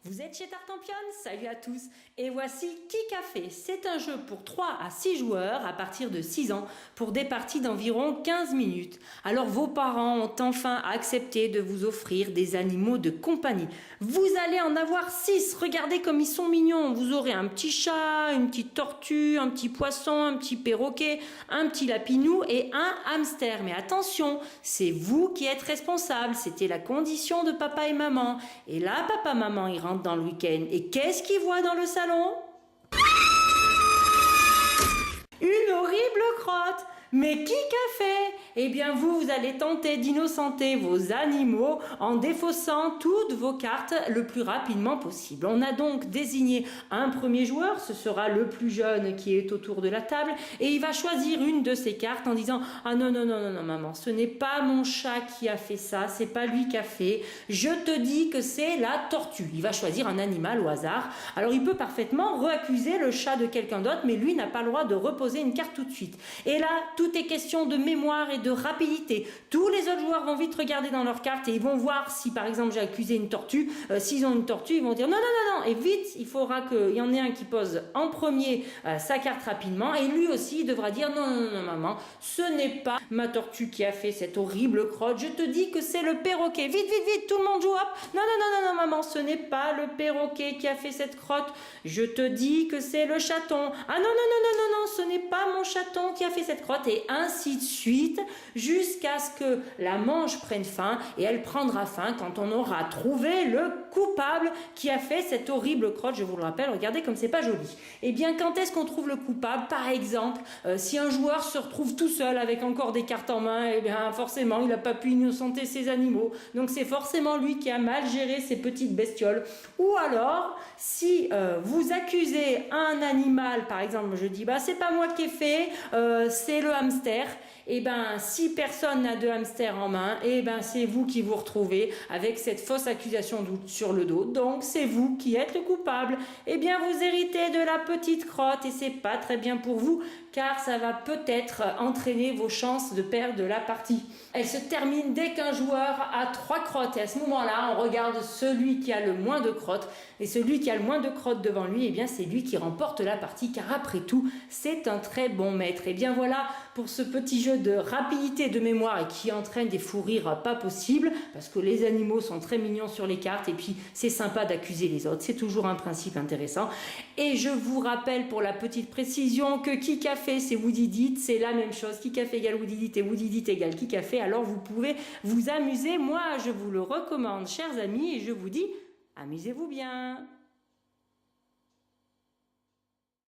Vous êtes chez Tartampion? Salut à tous. Et voici Qui Café. C'est un jeu pour 3 à 6 joueurs à partir de 6 ans pour des parties d'environ 15 minutes. Alors vos parents ont enfin accepté de vous offrir des animaux de compagnie. Vous allez en avoir 6. Regardez comme ils sont mignons. Vous aurez un petit chat, une petite tortue, un petit poisson, un petit perroquet, un petit lapinou et un hamster. Mais attention, c'est vous qui êtes responsable. C'était la condition de papa et maman. Et là, papa, maman, ils rentrent dans le week-end. Et qu'est-ce qu'ils voient dans le salon? Une horrible crotte. Mais qui qu'a fait? Eh bien vous allez tenter d'innocenter vos animaux en défaussant toutes vos cartes le plus rapidement possible. On a donc désigné un premier joueur, ce sera le plus jeune qui est autour de la table, et il va choisir une de ses cartes en disant « Ah non, non, non, non, non, maman, ce n'est pas mon chat qui a fait ça, c'est pas lui qui a fait, je te dis que c'est la tortue. » Il va choisir un animal au hasard. Alors il peut parfaitement reaccuser le chat de quelqu'un d'autre, mais lui n'a pas le droit de reposer une carte tout de suite. Et là, tout est question de mémoire et de rapidité. Tous les autres joueurs vont vite regarder dans leurs cartes et ils vont voir si par exemple j'ai accusé une tortue. S'ils ont une tortue, ils vont dire non, non, non, non. Et vite, il faudra qu'il y en ait un qui pose en premier sa carte rapidement. Et lui aussi, il devra dire non, non, non, non, maman, ce n'est pas ma tortue qui a fait cette horrible crotte. Je te dis que c'est le perroquet. Vite, vite, vite, tout le monde joue. Hop. Non, non, non, non, non, maman, ce n'est pas le perroquet qui a fait cette crotte. Je te dis que c'est le chaton. Ah non, non, non, non, non, non, ce n'est pas mon chaton qui a fait cette crotte. Et ainsi de suite, jusqu'à ce que la manche prenne fin, et elle prendra fin quand on aura trouvé le coupable qui a fait cette horrible crotte. Je vous le rappelle, regardez comme c'est pas joli. Et bien, quand est-ce qu'on trouve le coupable? Par exemple, si un joueur se retrouve tout seul avec encore des cartes en main, et bien forcément, il n'a pas pu innocenter ses animaux. Donc c'est forcément lui qui a mal géré ses petites bestioles. Ou alors, si vous accusez un animal, par exemple, je dis, bah c'est pas moi qui ai fait, c'est le hamster. Et ben si personne n'a de hamster en main, et ben c'est vous qui vous retrouvez avec cette fausse accusation sur le dos. Donc c'est vous qui êtes le coupable. Et bien vous héritez de la petite crotte et c'est pas très bien pour vous car ça va peut-être entraîner vos chances de perdre la partie. Elle se termine dès qu'un joueur a 3 crottes et à ce moment-là, on regarde celui qui a le moins de crottes et celui qui a le moins de crottes devant lui, et bien c'est lui qui remporte la partie car après tout, c'est un très bon maître. Et bien voilà pour ce petit jeu de rapidité de mémoire et qui entraîne des fous rires pas possibles parce que les animaux sont très mignons sur les cartes et puis c'est sympa d'accuser les autres, c'est toujours un principe intéressant. Et je vous rappelle pour la petite précision que Qui Café c'est Woody Dit, c'est la même chose, Qui Café égale Woody Dit et Woody Dit égale Qui Café, alors vous pouvez vous amuser, moi je vous le recommande chers amis et je vous dis amusez-vous bien.